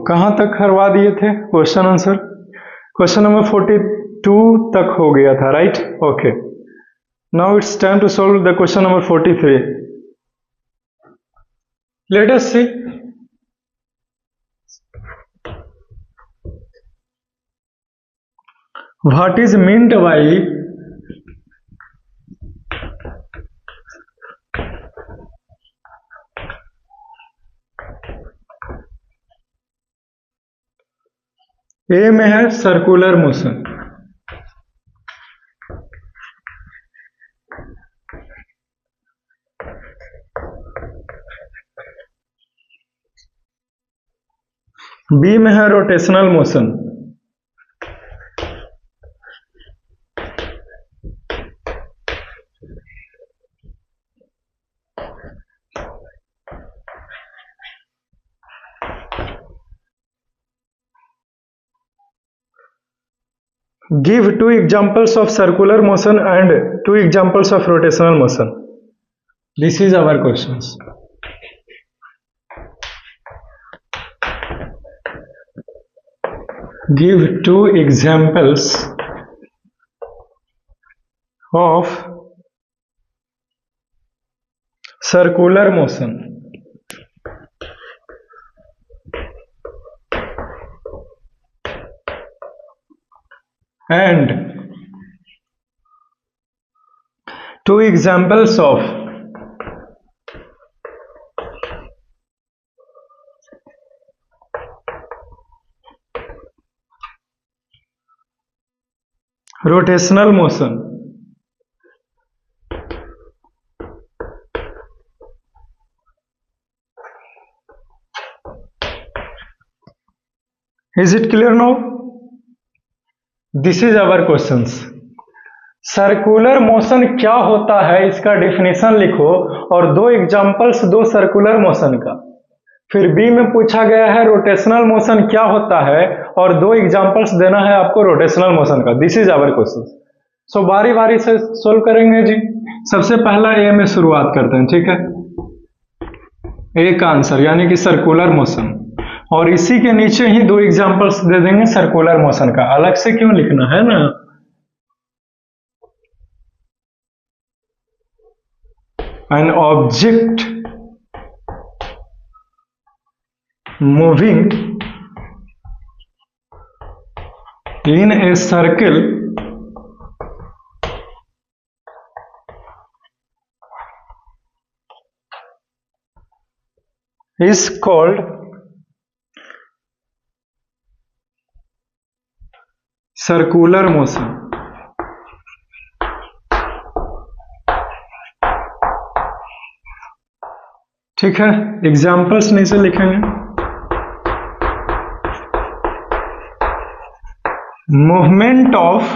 कहाँ तक करवा दिए थे क्वेश्चन आंसर? क्वेश्चन नंबर 42 तक हो गया था, right? Okay, now it's time to solve the question number 43. Let us see. What is meant by A में है सर्कुलर मोशन, बी में है rotational motion, give 2 examples of circular motion and 2 examples of rotational motion. This is our questions. Give 2 examples of circular motion and 2 examples of rotational motion. Is it clear now? This is our questions. Circular motion क्या होता है इसका definition लिखो और 2 examples दो circular motion का. फिर B में पूछा गया है रोटेशनल मोशन क्या होता है और 2 एग्जांपल्स देना है आपको रोटेशनल मोशन का. This is our question. So बारी बारी से सोल्व करेंगे जी. सबसे पहला ए में शुरुआत करते हैं, ठीक है? ए का आंसर यानी कि सर्कुलर मोशन, और इसी के नीचे ही 2 एग्जांपल्स दे देंगे सर्कुलर मोशन का. अलग से क्यों लिखना है ना. An object moving in a circle is called circular motion. ठीक है, एग्जाम्पल्स नीचे लिखेंगे. Movement of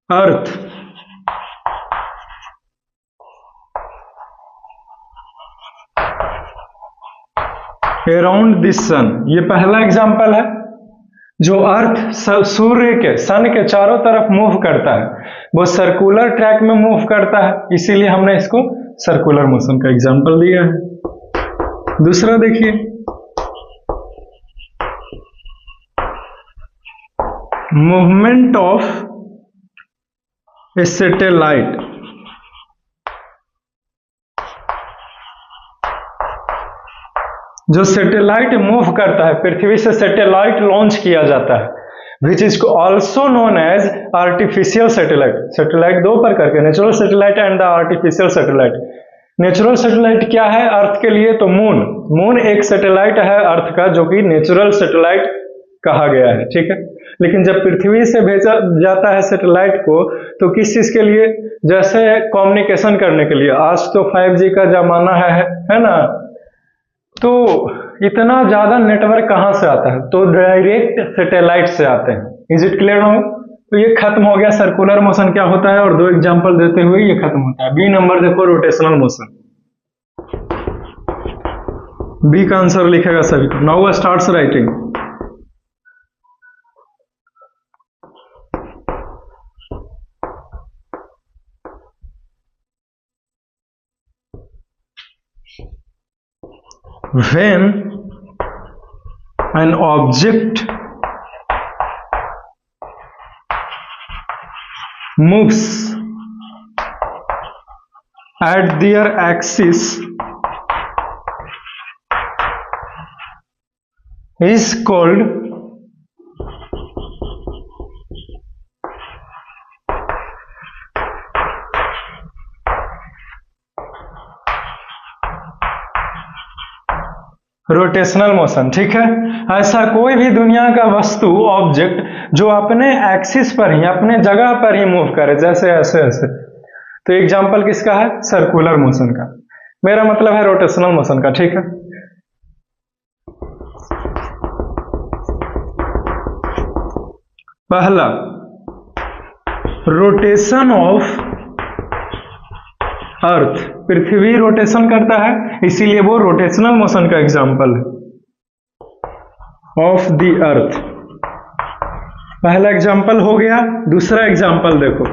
earth around this sun. ये पहला एग्जाम्पल है. जो अर्थ सूर्य के सन के चारों तरफ मूव करता है वो सर्कुलर ट्रैक में मूव करता है, इसीलिए हमने इसको सर्कुलर मोशन का एग्जाम्पल दिया है. दूसरा देखिए, मूवमेंट ऑफ ए सैटेलाइट. जो सैटेलाइट मूव करता है, पृथ्वी से सैटेलाइट लॉन्च किया जाता है, which is also known as artificial satellite. Satellite दो प्रकार के, natural satellite and the artificial satellite. Natural satellite क्या है अर्थ के लिए? तो मून. मून एक सैटेलाइट है अर्थ का जो कि नेचुरल सैटेलाइट कहा गया है, ठीक है? लेकिन जब पृथ्वी से भेजा जाता है सैटेलाइट को तो किस चीज के लिए? जैसे कम्युनिकेशन करने के लिए. आज तो 5G का जमाना है ना, तो इतना ज्यादा नेटवर्क कहां से आता है? तो डायरेक्ट सैटेलाइट से आते हैं. Is it clear now? तो ये खत्म हो गया सर्कुलर मोशन क्या होता है, और 2 एग्जांपल देते हुए ये खत्म होता है. बी नंबर देखो, रोटेशनल मोशन. बी का आंसर लिखेगा सभी. Now starts writing. When an object moves at their axis is called rotational motion. ठीक है, ऐसा कोई भी दुनिया का वस्तु ऑब्जेक्ट जो अपने एक्सिस पर ही, अपने जगह पर ही मूव करे, जैसे ऐसे ऐसे, तो एग्जांपल किसका है? सर्कुलर मोशन का। मेरा मतलब है रोटेशनल मोशन का। ठीक है, पहला rotation of earth, Prithvi rotation करता है, इसीलिए वो रोटेशनल मोशन का एग्जांपल है। ऑफ द अर्थ, पहला एग्जांपल हो गया। दूसरा एग्जांपल देखो,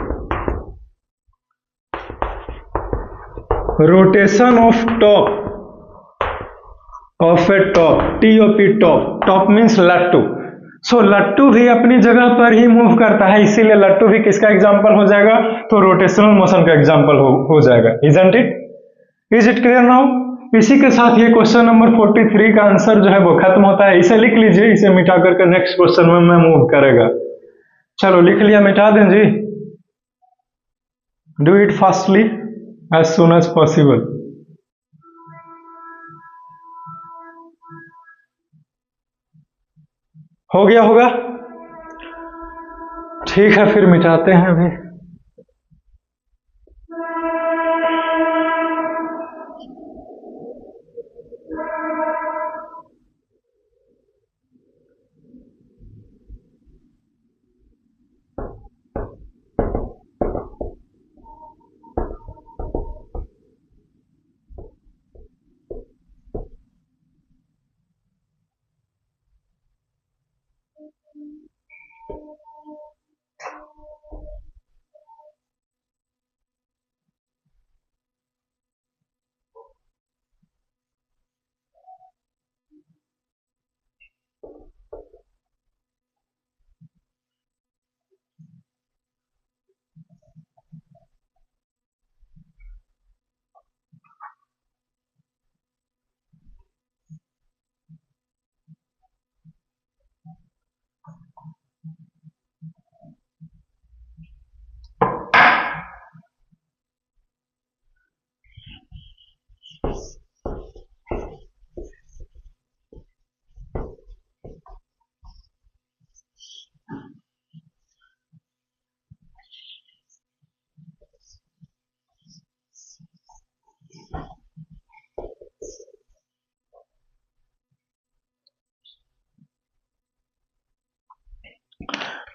rotation of top of A top, TOP, top, top means लट्टू। सो लट्टू भी अपनी जगह पर ही मूव करता है, इसीलिए लट्टू भी किसका एग्जांपल हो जाएगा? तो रोटेशनल मोशन का एग्जांपल हो जाएगा। Isn't it? Is it clear now? इसी के साथ ये क्वेश्चन नंबर 43 का आंसर जो है वो खत्म होता है। इसे लिख लीजिए, इसे मिटा करके नेक्स्ट क्वेश्चन में मैं मूव करेगा। चलो लिख लिया, मिटा दें जी। Do it fastly as soon as possible. हो गया होगा? ठीक है, फिर मिटाते हैं अभी।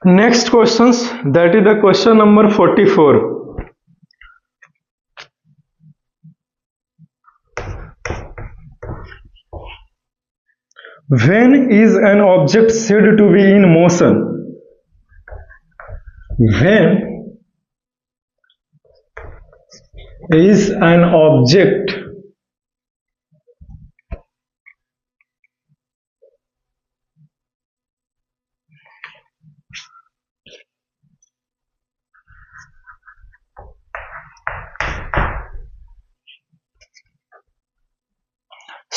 Next questions, that is the question number 44. When is an object said to be in motion? When is an object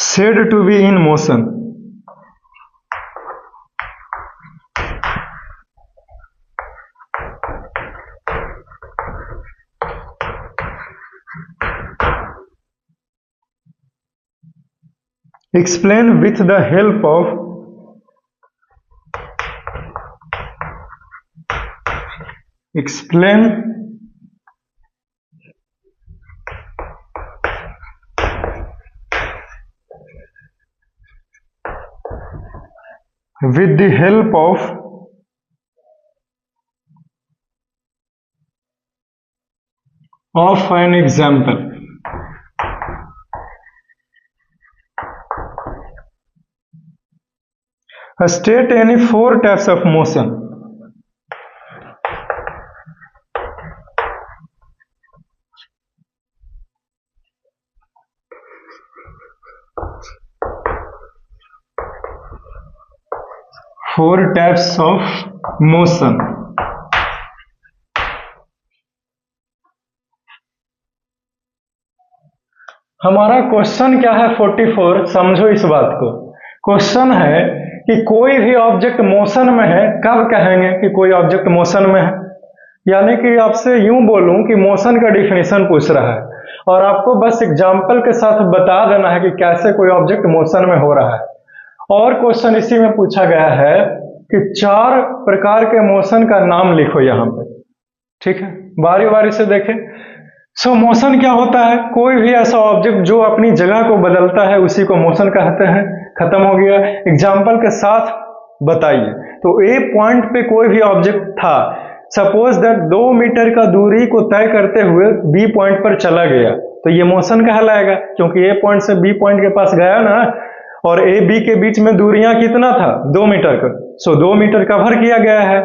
said to be in motion? Explain with the help of with the help of an example. State any 4 types of motion. 4 types of motion. हमारा question क्या है 44, समझो इस बात को। Question है कि कोई भी ऑब्जेक्ट मोशन में है, कब कहेंगे कि कोई ऑब्जेक्ट मोशन में है? यानी कि आपसे यूं बोलूं कि मोशन का डिफिनेशन पूछ रहा है और आपको बस एग्जांपल के साथ बता देना है कि कैसे कोई ऑब्जेक्ट मोशन में हो रहा है। और क्वेश्चन इसी में पूछा गया है कि 4 प्रकार के मोशन का नाम लिखो यहां पे, ठीक है? बारी बारी से देखें। सो मोशन क्या होता है? कोई भी ऐसा ऑब्जेक्ट जो अपनी जगह को बदलता है उसी को मोशन कहते हैं। खत्म हो गया। एग्जाम्पल के साथ बताइए। तो ए पॉइंट पे कोई भी ऑब्जेक्ट था, सपोज दैट 2 मीटर का दूरी को तय करते हुए बी पॉइंट पर चला गया, तो ये मोशन कहलाएगा, क्योंकि ए पॉइंट से बी पॉइंट के पास गया ना, और ए बी के बीच में दूरियां कितना था? 2 मीटर का। सो 2 मीटर कवर किया गया है,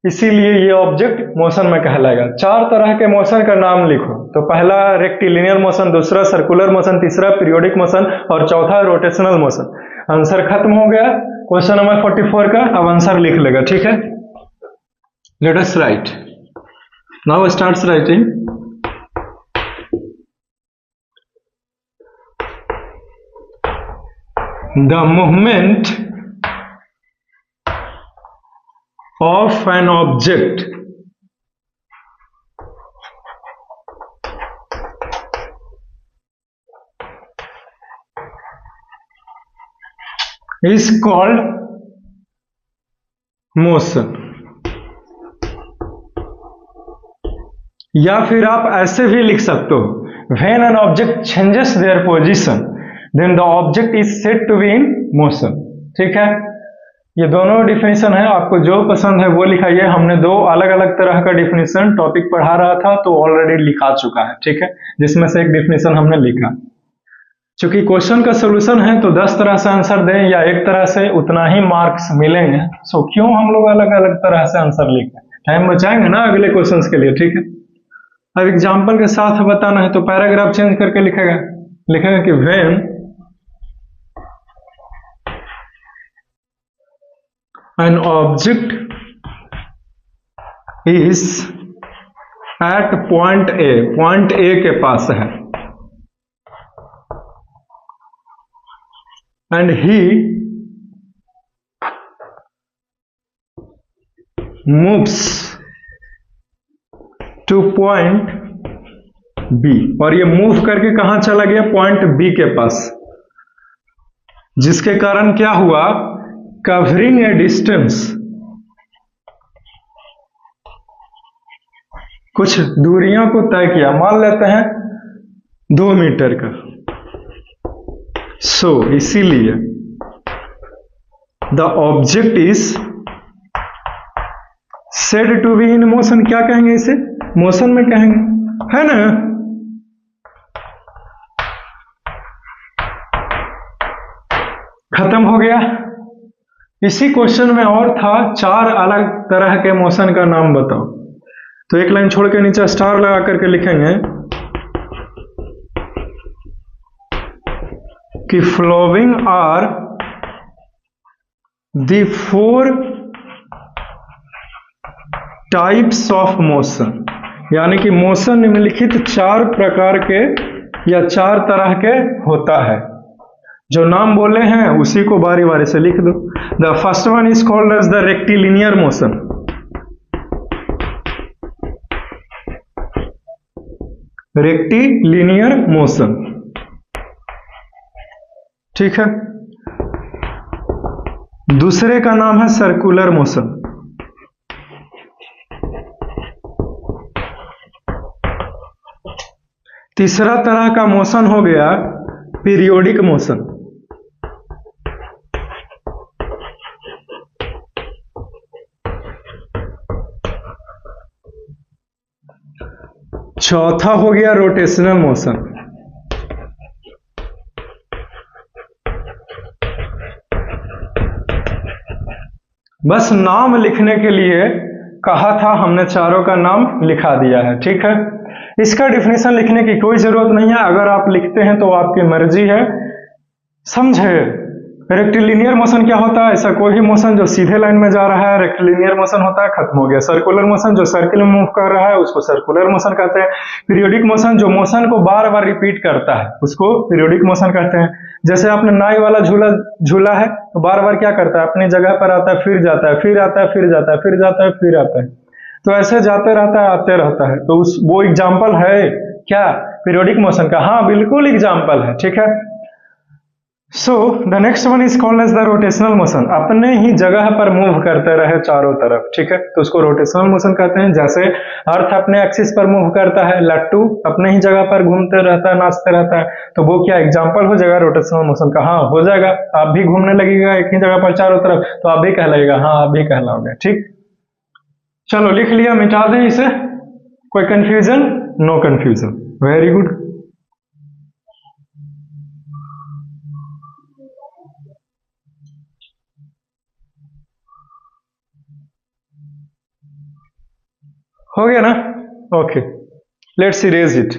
इसीलिए ये ऑब्जेक्ट मोशन में कहलाएगा। 4 तरह के मोशन का नाम लिखो। तो पहला रेक्टिलिनियर मोशन, दूसरा सर्कुलर मोशन, तीसरा पीरियोडिक मोशन और चौथा रोटेशनल मोशन। आंसर खत्म हो गया क्वेश्चन नंबर 44 का। अब आंसर लिख लेगा, ठीक है? Let us right. Now starts writing. The movement of an object is called motion। या फिर आप ऐसे भी लिख सकते हो, when an object changes their position then the object is said to be in motion। ठीक है? ये दोनों डिफिनेशन है, आपको जो पसंद है वो लिखाइए। हमने 2 अलग अलग तरह का डिफिनेशन टॉपिक पढ़ा रहा था तो ऑलरेडी लिखा चुका है, ठीक है? जिसमें से एक डिफिनेशन हमने लिखा। चूंकि क्वेश्चन का सोल्यूशन है तो 10 तरह से आंसर दें या एक तरह से, उतना ही मार्क्स मिलेंगे। सो क्यों हम लोग अलग अलग तरह से आंसर लिखें? टाइम बचाएंगे ना अगले क्वेश्चन के लिए, ठीक है? अब एग्जाम्पल के साथ बताना है तो पैराग्राफ चेंज करके लिखेगा कि when an object is at point A, point A के पास है, and he moves to point B, और ये मूव करके कहां चला गया? पॉइंट B के पास, जिसके कारण क्या हुआ? कवरिंग ए डिस्टेंस, कुछ दूरियां को तय किया, मान लेते हैं 2 मीटर का। सो इसीलिए the object is said to be in motion. क्या कहेंगे इसे? मोशन में कहेंगे, है ना? खत्म हो गया। इसी क्वेश्चन में और था 4 अलग तरह के मोशन का नाम बताओ। तो एक लाइन छोड़ के नीचे स्टार लगा करके लिखेंगे कि following are the 4 types of motion, यानी कि मोशन निम्नलिखित 4 प्रकार के या 4 तरह के होता है। जो नाम बोले हैं उसी को बारी बारी से लिख दो। The first one is called as the rectilinear motion. Rectilinear motion, ठीक है? दूसरे का नाम है सर्कुलर मोशन। तीसरा तरह का मोशन हो गया पीरियोडिक मोशन। चौथा हो गया रोटेशनल मोशन। बस नाम लिखने के लिए कहा था, हमने चारों का नाम लिखा दिया है, ठीक है? इसका डिफिनेशन लिखने की कोई जरूरत नहीं है, अगर आप लिखते हैं तो आपकी मर्जी है, समझे? रेक्टिलिनियर मोशन क्या होता है? ऐसा कोई भी मोशन जो सीधे लाइन में जा रहा है रेक्टिलिनियर मोशन होता है, खत्म हो गया। सर्कुलर मोशन जो सर्किल में मूव कर रहा है उसको सर्कुलर मोशन कहते हैं। पीरियोडिक मोशन जो मोशन को बार बार रिपीट करता है उसको पीरियोडिक मोशन कहते हैं। जैसे आपने नाई वाला झूला झूला है तो बार बार क्या करता है, अपनी जगह पर आता है, फिर जाता है, फिर आता है, फिर जाता है, फिर जाता है, फिर आता है, तो ऐसे जाते रहता है, आते रहता है। तो उस वो एग्जाम्पल है क्या, पीरियोडिक मोशन का? हाँ बिल्कुल एग्जाम्पल है, ठीक है। So the next one is called as the rotational motion, अपने ही जगह पर मूव करते रहे चारों तरफ, ठीक है, तो उसको रोटेशनल मोशन कहते हैं। जैसे अर्थ अपने एक्सिस पर मूव करता है, लट्टू अपने ही जगह पर घूमते रहता है, नाचते रहता है, तो वो क्या एग्जाम्पल हो जाएगा रोटेशनल मोशन का? हाँ हो जाएगा। आप भी घूमने लगेगा एक ही जगह पर चारों तरफ, तो आप भी कहलाएगा, हाँ आप भी कहलाओगे, ठीक। चलो लिख लिया, मिटा दें इसे। कोई confusion? No confusion, very good. हो गया ना? Okay, let's erase it.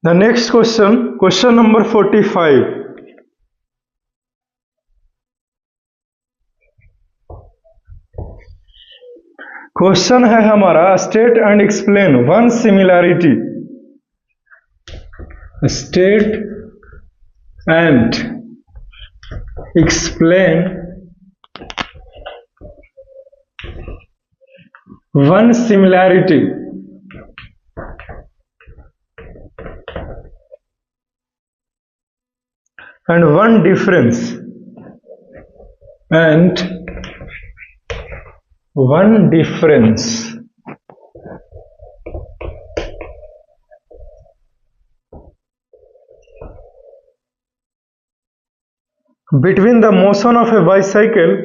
The next question, question number 45. Question है हमारा, state and explain one similarity. State and explain one similarity and one difference between the motion of a bicycle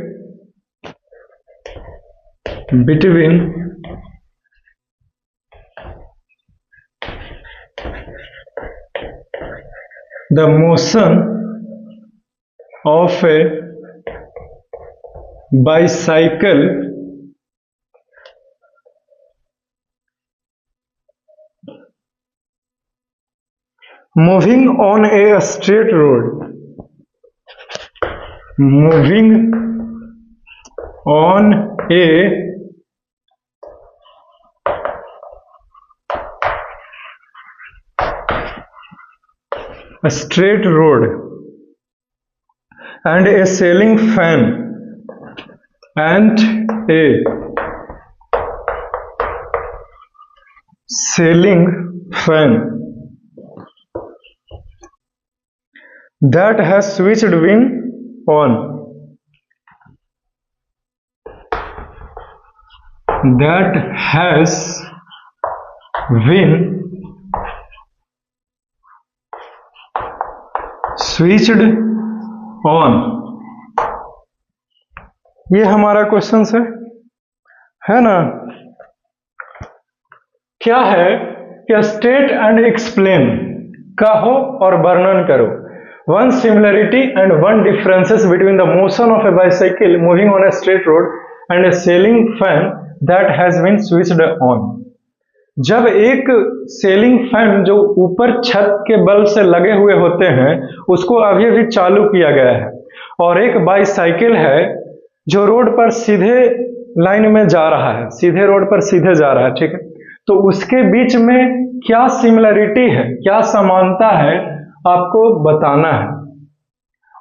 the motion of a bicycle moving on a straight road, moving on a straight road and a ceiling fan that has switched wing on, that has been switched on। ये हमारा question है ना? क्या है कि state and explain, कहो और वर्णन करो, one similarity and one differences between the motion of a bicycle moving on a straight road and a ceiling fan that has been switched on. जब एक सेलिंग फैन जो ऊपर छत के बल्ब से लगे हुए होते हैं उसको अभी अभी चालू किया गया है, और एक बाइसाइकिल है जो रोड पर सीधे लाइन में जा रहा है, सीधे रोड पर सीधे जा रहा है, ठीक है, तो उसके बीच में क्या सिमिलरिटी है, क्या समानता है, आपको बताना है,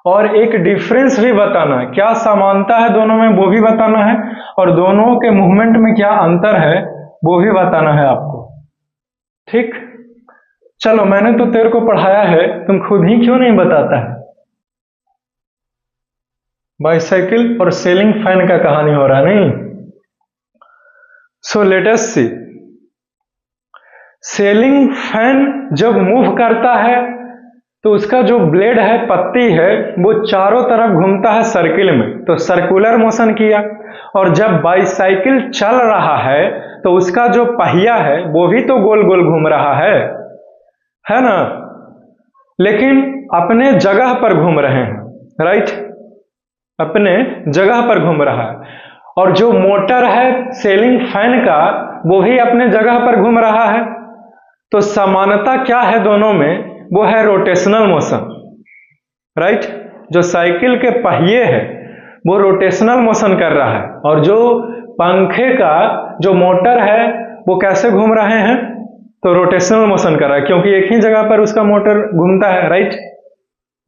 और एक डिफरेंस भी बताना है। क्या समानता है दोनों में वो भी बताना है, और दोनों के मूवमेंट में क्या अंतर है वो भी बताना है आपको, ठीक। चलो, मैंने तो तेरे को पढ़ाया है, तुम खुद ही क्यों नहीं बताता है। बाइसाइकिल और सेलिंग फैन का कहानी हो रहा नहीं। सो लेट अस सी, सेलिंग फैन जब मूव करता है तो उसका जो ब्लेड है, पत्ती है, वो चारों तरफ घूमता है सर्किल में, तो सर्कुलर मोशन किया। और जब बाइसाइकिल चल रहा है तो उसका जो पहिया है वो भी तो गोल गोल घूम रहा है ना, लेकिन अपने जगह पर घूम रहे हैं, राइट, अपने जगह पर घूम रहा है। और जो मोटर है सेलिंग फैन का वो भी अपने जगह पर घूम रहा है। तो समानता क्या है दोनों में, वो है रोटेशनल मोशन, राइट। जो साइकिल के पहिए है वो रोटेशनल मोशन कर रहा है, और जो पंखे का जो मोटर है वो कैसे घूम रहे हैं, तो रोटेशनल मोशन कर रहा है, क्योंकि एक ही जगह पर उसका मोटर घूमता है, राइट।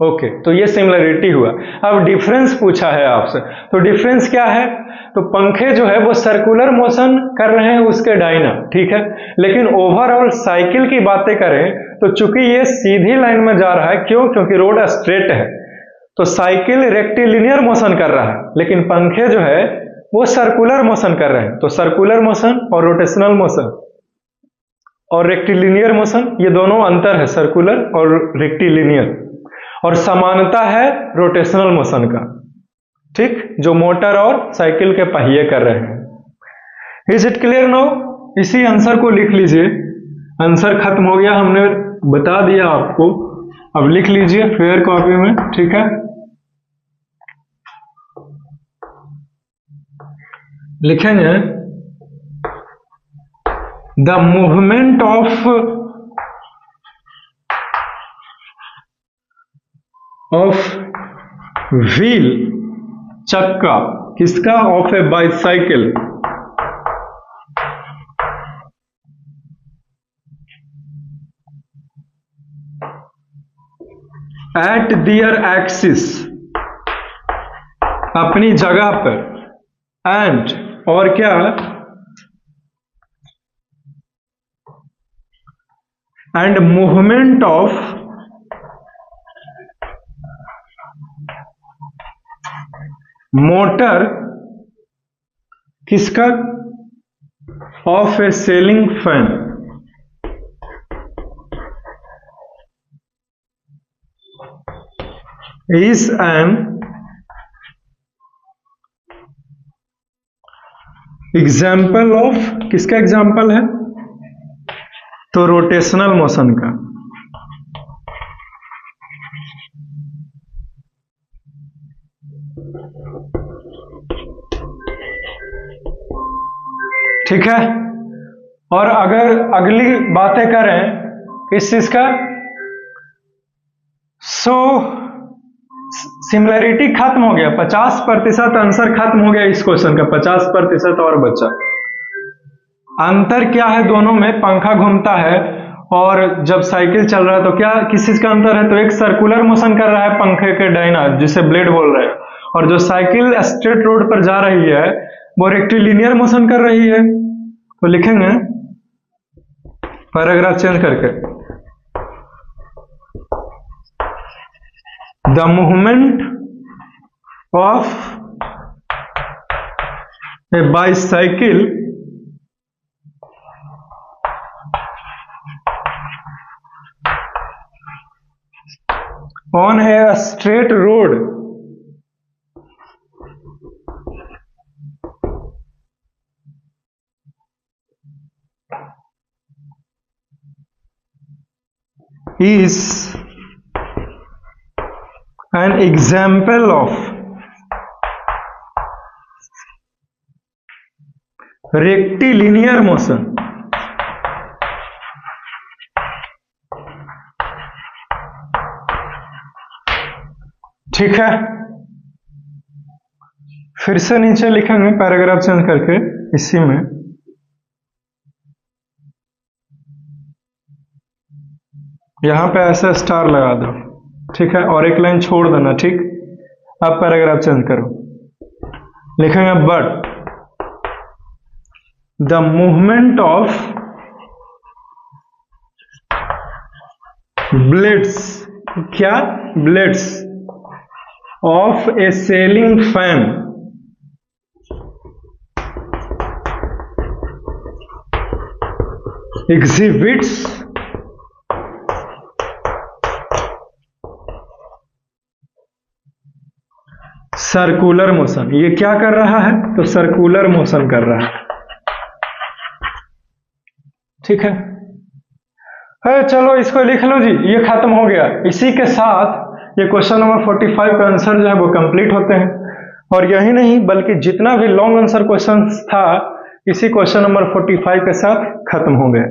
ओके, तो ये सिमिलरिटी हुआ। अब डिफरेंस पूछा है आपसे, तो डिफरेंस क्या है, तो पंखे जो है वो सर्कुलर मोशन कर रहे हैं उसके डायना, ठीक है, लेकिन ओवरऑल साइकिल की बातें करें तो चूंकि ये सीधी लाइन में जा रहा है, क्यों, क्योंकि रोड स्ट्रेट है, तो साइकिल रेक्टिलिनियर मोशन कर रहा है, लेकिन पंखे जो है वो सर्कुलर मोशन कर रहे हैं। तो सर्कुलर मोशन और रोटेशनल मोशन और रेक्टिलिनियर मोशन, ये दोनों अंतर है, सर्कुलर और रेक्टिलिनियर, और समानता है रोटेशनल मोशन का, ठीक, जो मोटर और साइकिल के पहिए कर रहे हैं। Is it clear now? इसी आंसर को लिख लीजिए, आंसर खत्म हो गया, हमने बता दिया आपको, अब लिख लीजिए फेयर कॉपी में, ठीक है। लिखेंगे द मूवमेंट ऑफ व्हील, चक्का, किसका, of a bicycle, at their axis, अपनी जगह पर, एंड, और क्या, एंड मूवमेंट ऑफ मोटर, किसका, of a ceiling fan, is an example of, किसका एग्जाम्पल है, तो रोटेशनल मोशन का। ठीक है, और अगर अगली बातें करें इस चीज का, सो सिमिलरिटी खत्म हो गया, 50% आंसर खत्म हो गया इस क्वेश्चन का, 50% और बचा। अंतर क्या है दोनों में, पंखा घूमता है और जब साइकिल चल रहा है तो क्या, किस चीज का अंतर है, तो एक सर्कुलर मोशन कर रहा है पंखे के डायना, जिसे ब्लेड बोल रहे हैं, और जो साइकिल स्ट्रेट रोड पर जा रही है वो रेक्टिलिनियर मोशन कर रही है। तो लिखेंगे पैराग्राफ चेंज करके, the movement of a bicycle on a straight road is an example of rectilinear motion. ठीक है, फिर से नीचे लिखेंगे पैराग्राफ चेंज करके इसी में। यहां पे ऐसा स्टार लगा दो, ठीक है, और एक लाइन छोड़ देना, ठीक। अब पैराग्राफ चेंज करो, लिखेंगे but the movement of blades, क्या blades of a ceiling fan exhibits circular motion. ये क्या कर रहा है? तो सर्कुलर मोशन कर रहा है, ठीक है। चलो इसको लिख लो जी, ये खत्म हो गया। इसी के साथ ये क्वेश्चन नंबर 45 का आंसर जो है वो कंप्लीट होते हैं। और यही नहीं बल्कि जितना भी लॉन्ग आंसर क्वेश्चन था इसी क्वेश्चन नंबर 45 के साथ खत्म हो गए।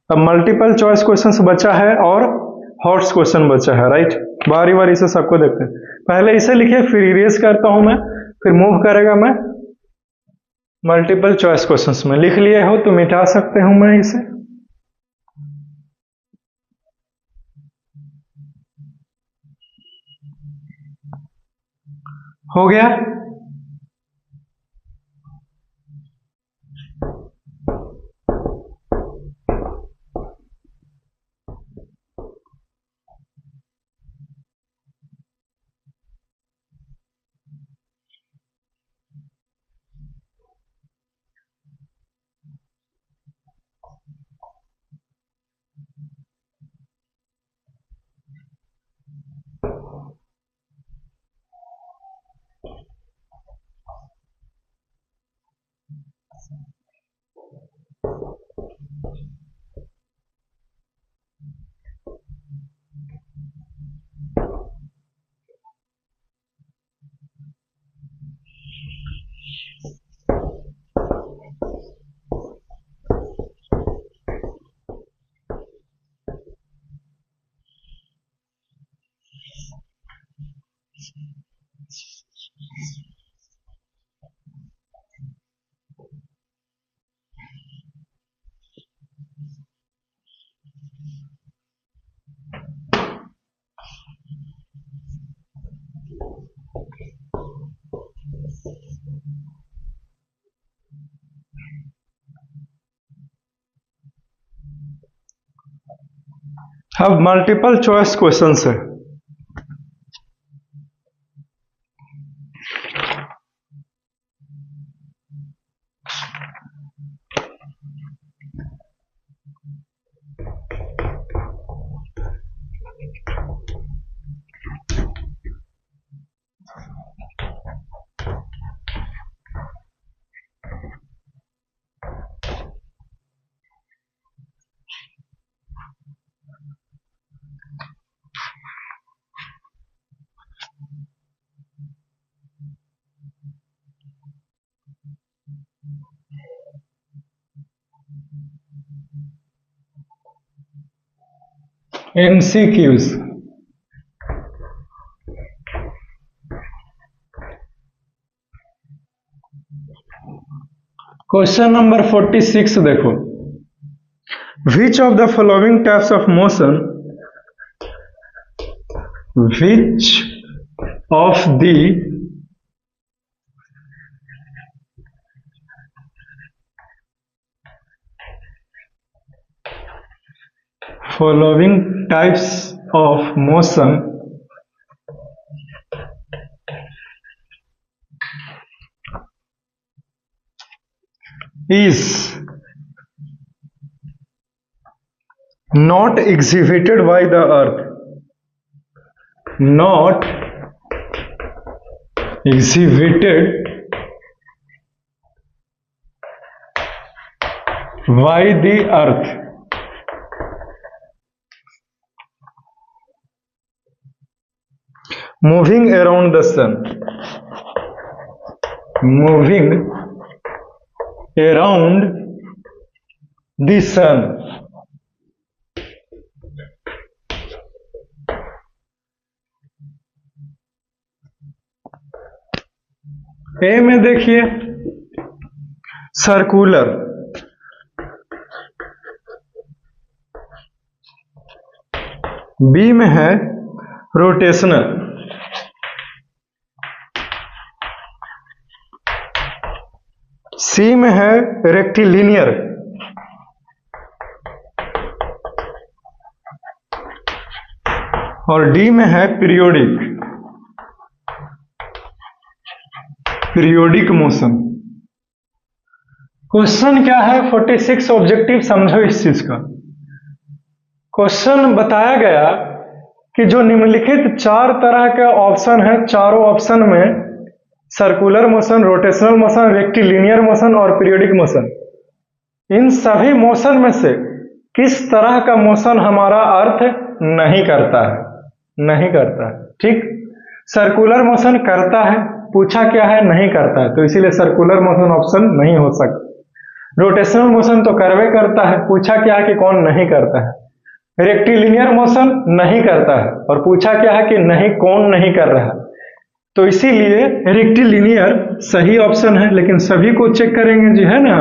अब मल्टीपल चॉइस क्वेश्चन बचा है और हॉट्स क्वेश्चन बचा है, राइट। बारी बारी से सबको देखते हैं। पहले इसे लिखिए, फिर इरेज करता हूं मैं, फिर मूव करेगा मैं मल्टीपल चॉइस क्वेश्चंस में। लिख लिए हो तो मिटा सकते हूं मैं इसे। हो गया। अब मल्टीपल चॉइस क्वेश्चंस है। MCQs। क्वेश्चन नंबर 46 देखो, which of the following types of motion, which of the following types of motion is not exhibited by the earth, not exhibited by the earth। Moving around the sun, moving around the sun. A में देखिए circular, B में है rotational, सी में है rectilinear, और D में है periodic, periodic motion. Question क्या है 46 ऑब्जेक्टिव, समझो इस चीज का। क्वेश्चन बताया गया कि जो निम्नलिखित 4 तरह के ऑप्शन है, चारों ऑप्शन में circular motion, rotational motion, rectilinear motion और पीरियोडिक मोशन, इन सभी मोशन में से किस तरह का मोशन हमारा अर्थ नहीं करता है, नहीं करता है। ठीक, सर्कुलर मोशन करता है, पूछा क्या है, नहीं करता है, तो इसीलिए सर्कुलर मोशन ऑप्शन नहीं हो सकता। रोटेशनल मोशन तो करवे करता है, पूछा क्या है कि कौन नहीं करता है। रेक्टिलिनियर मोशन नहीं करता है और पूछा क्या है कि नहीं, कौन नहीं कर रहा है, तो इसीलिए रेक्टिलिनियर सही ऑप्शन है। लेकिन सभी को चेक करेंगे जी, है ना।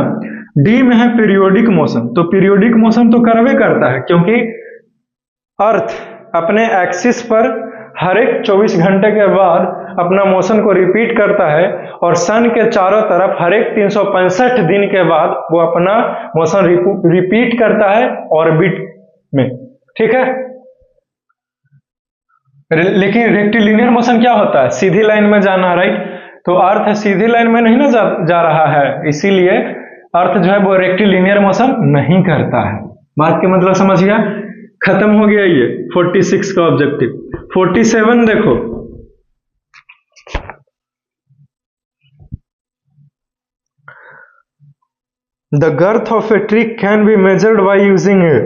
डी में है पीरियोडिक मोशन, तो पीरियोडिक मोशन तो करवे करता है, क्योंकि अर्थ अपने एक्सिस पर हर एक 24 घंटे के बाद अपना मोशन को रिपीट करता है, और सन के चारों तरफ हर एक 365 दिन के बाद वो अपना मोशन रिपीट करता है ऑर्बिट में। ठीक है, लेकिन रेक्टिलिनियर मोशन क्या होता है, सीधी लाइन में जाना, राइट। तो अर्थ सीधी लाइन में नहीं ना जा रहा है, इसीलिए अर्थ जो है वो रेक्टिलिनियर मोशन नहीं करता है। बात के मतलब समझ गया, खत्म हो गया ये 46 का ऑब्जेक्टिव। 47 देखो, the girth of a tree can be measured by using a,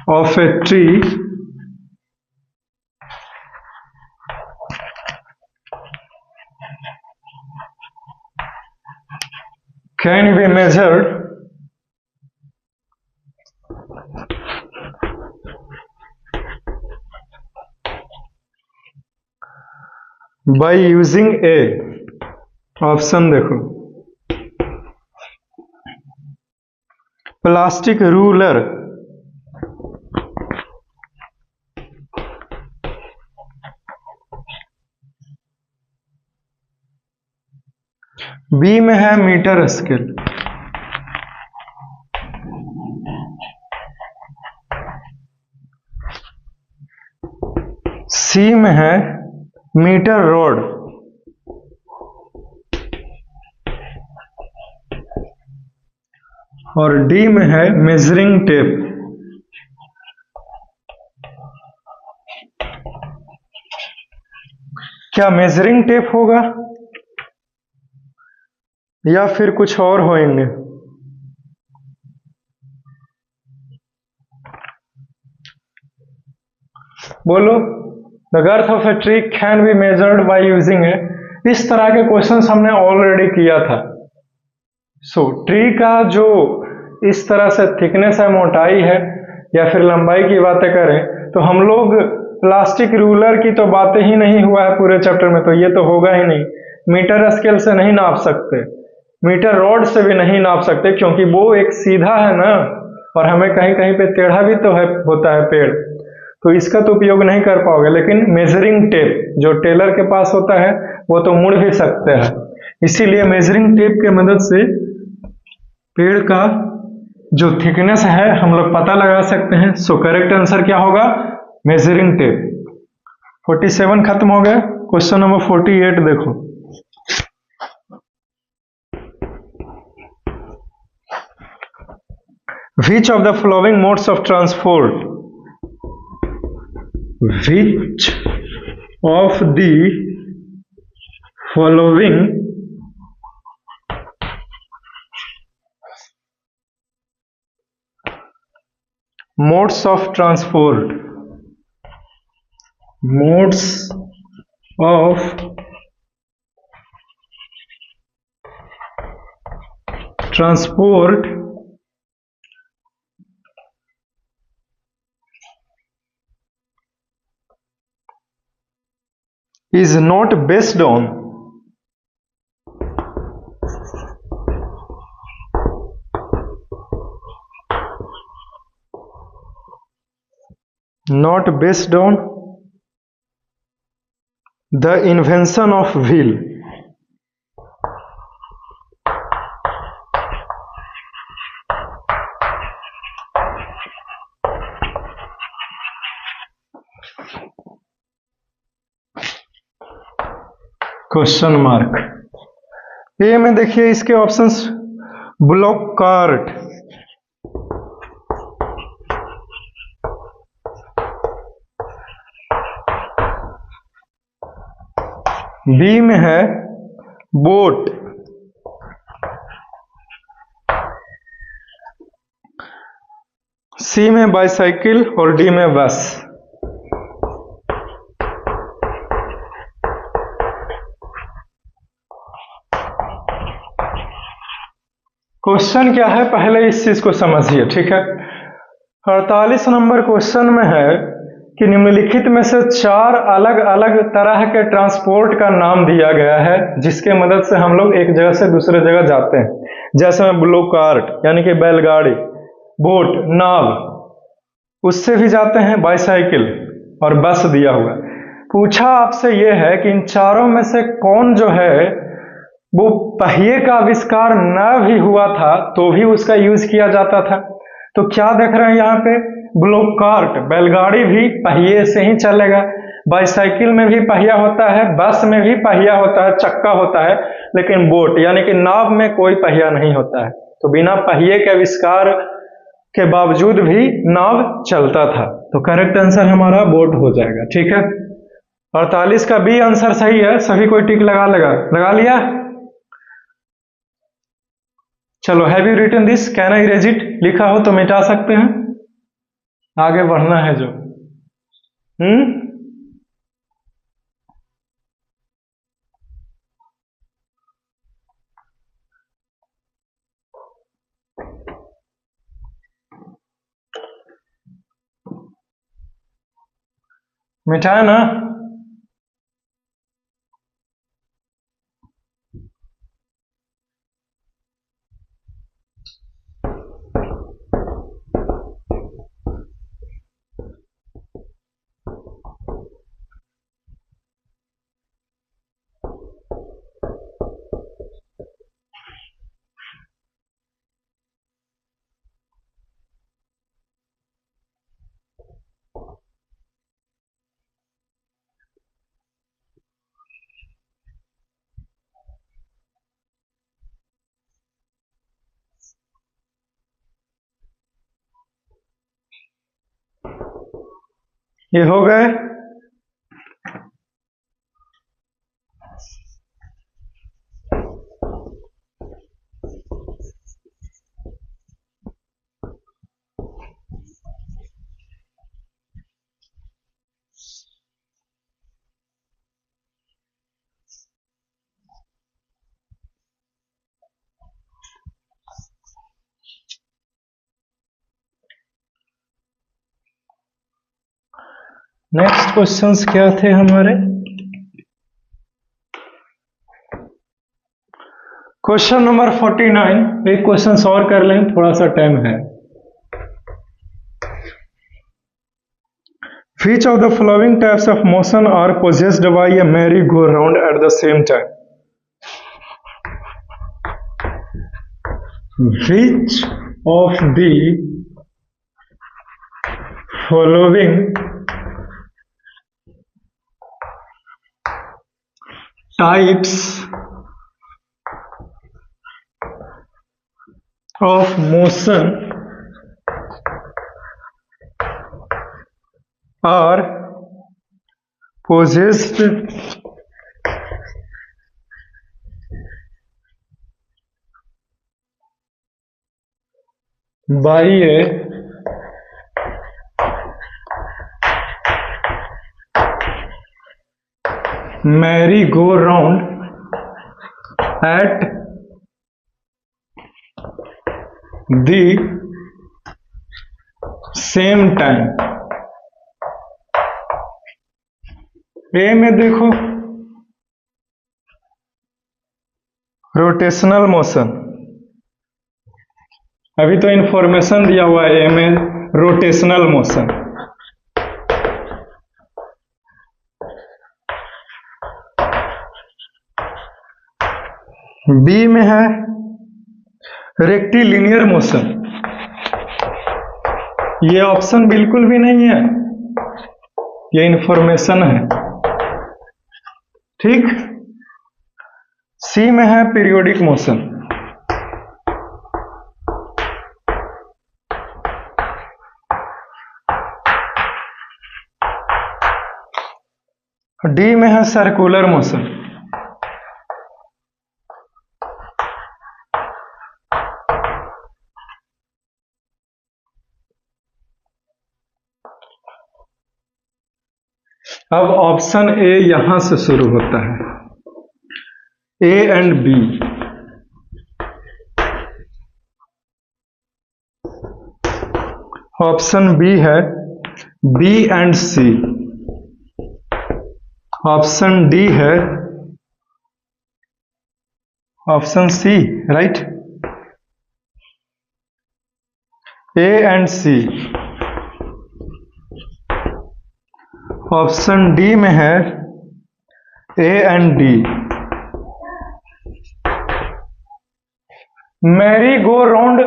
of a tree can be measured by using a, option देखो, प्लास्टिक रूलर, बी में है मीटर स्केल, सी में है मीटर रोड, और डी में है मेजरिंग टेप। क्या measuring tape होगा या फिर कुछ और होंगे? बोलो। The girth of a tree can be measured by using a, इस तरह के क्वेश्चंस हमने ऑलरेडी किया था। सो ट्री का जो इस तरह से थिकनेस है, मोटाई है, या फिर लंबाई की बातें करें तो हम लोग प्लास्टिक रूलर की तो बातें ही नहीं हुआ है पूरे चैप्टर में, तो ये तो होगा ही नहीं। मीटर स्केल से नहीं नाप सकते, मीटर रॉड से भी नहीं नाप सकते, क्योंकि वो एक सीधा है ना, और हमें कहीं कहीं पे टेढ़ा भी तो है, होता है पेड़, तो इसका तो उपयोग नहीं कर पाओगे। लेकिन मेजरिंग टेप जो टेलर के पास होता है वो तो मुड़ भी सकते हैं, इसीलिए मेजरिंग टेप के मदद से पेड़ का जो थिकनेस है हम लोग पता लगा सकते हैं। सो करेक्ट आंसर क्या होगा, मेजरिंग टेप। 47 खत्म हो गया। क्वेश्चन नंबर 48 देखो, which of the following modes of transport, which of the following modes of transport, modes of transport is not based on the invention of wheel. Question mark. A में देखिए इसके options, block cart, B में है boat, सी में bicycle और D में बस। Question क्या है पहले इस चीज को समझिए, ठीक है। 48 नंबर क्वेश्चन में है कि निम्नलिखित में से 4 अलग अलग तरह के ट्रांसपोर्ट का नाम दिया गया है जिसके मदद से हम लोग एक जगह से दूसरे जगह जाते हैं। जैसे में ब्लो कार्ट यानी कि बैलगाड़ी, बोट नाव, उससे भी जाते हैं, बाइसाइकिल और बस दिया हुआ। पूछा आपसे यह है कि इन चारों में से कौन जो है वो पहिए का आविष्कार न भी हुआ था तो भी उसका यूज किया जाता था। तो क्या देख रहे हैं यहाँ पे, ब्लॉक कार्ट, बैलगाड़ी भी पहिए से ही चलेगा, बाइसाइकिल में भी पहिया होता है, बस में भी पहिया होता है, चक्का होता है, लेकिन बोट यानी कि नाव में कोई पहिया नहीं होता है। तो बिना पहिए के आविष्कार के बावजूद भी नाव चलता था। तो करेक्ट आंसर हमारा बोट हो जाएगा, ठीक है। 48 का बी आंसर सही है, सभी कोई टिक लगा लिया। चलो, have you written this, can I erase it, लिखा हो तो मिटा सकते हैं, आगे बढ़ना है जो। मिटाया ना? ये हो गए। नेक्स्ट क्वेश्चंस क्या थे हमारे? क्वेश्चन नंबर 49, एक क्वेश्चन और कर लें, थोड़ा सा टाइम है। Which of the following types of motion are possessed by a merry-go-round at the same time? Which of the following types of motion are possessed by a merry go round at the same time. A में देखो rotational motion, अभी तो information दिया हुआ है ए में rotational motion. B में है रेक्टिलिनियर मोशन, ये ऑप्शन बिल्कुल भी नहीं है, ये इंफॉर्मेशन है, ठीक। सी में है पीरियोडिक मोशन, डी में है सर्कुलर मोशन, अब ऑप्शन ए यहां से शुरू होता है, A and B. Option B है B and C. Option D है option C, right, A and C. Option D में है A and D. Merry go round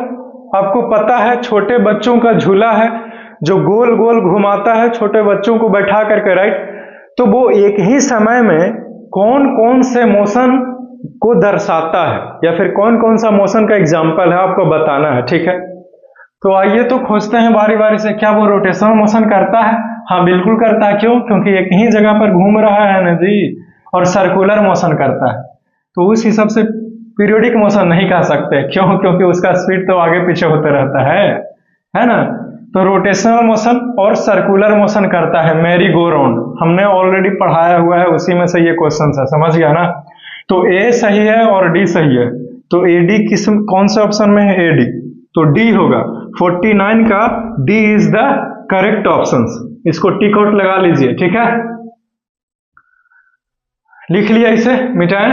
आपको पता है छोटे बच्चों का झूला है जो गोल गोल घुमाता है छोटे बच्चों को बैठा करके, राइट। तो वो एक ही समय में कौन कौन से मोशन को दर्शाता है या फिर कौन कौन सा मोशन का एग्जाम्पल है आपको बताना है, ठीक है। तो आइए तो खोजते हैं बारी बारी से, क्या वो रोटेशनल मोशन करता है? हाँ बिल्कुल करता है। क्यों? क्योंकि एक ही जगह पर घूम रहा है ना जी। और सर्कुलर मोशन करता है, तो उस हिसाब से पीरियोडिक मोशन नहीं कह सकते। क्यों? क्योंकि उसका स्पीड तो आगे पीछे होते रहता है ना। तो रोटेशनल मोशन और सर्कुलर मोशन करता है मैरी गो राउंड, हमने ऑलरेडी पढ़ाया हुआ है, उसी में से ये क्वेश्चन है, समझ गया ना। तो ए सही है और डी सही है, तो एडी किस कौन से ऑप्शन में है? एडी, तो डी होगा 49 का D is the correct option. इसको टिक आउट लगा लीजिए, ठीक है। लिख लिया, इसे मिटाएं,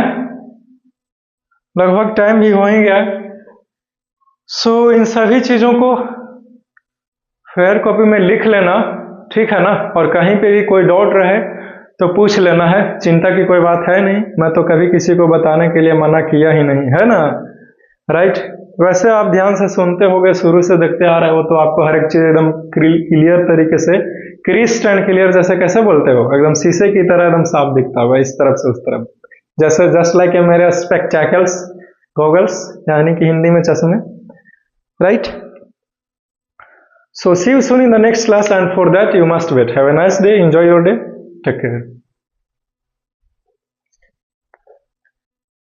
लगभग टाइम भी हो ही गया। सो इन सभी चीजों को फेयर कॉपी में लिख लेना, ठीक है ना। और कहीं पे भी कोई डाउट रहे तो पूछ लेना है, चिंता की कोई बात है नहीं। मैं तो कभी किसी को बताने के लिए मना किया ही नहीं, है ना, राइट। वैसे आप ध्यान से सुनते होगे, शुरू से देखते आ रहे हो, तो आपको हर एक चीज एकदम क्लियर तरीके से, क्रिस्टल एंड क्लियर जैसे कैसे बोलते हो, एकदम शीशे की तरह एकदम साफ दिखता होगा, इस तरफ से उस तरफ, जैसे जस्ट लाइक मेरे स्पेक्टैकल्स गॉगल्स, यानी कि हिंदी में चश्मे, right. So see you soon in the next class, and for that you must wait. Have a nice day. Enjoy your day. Take care.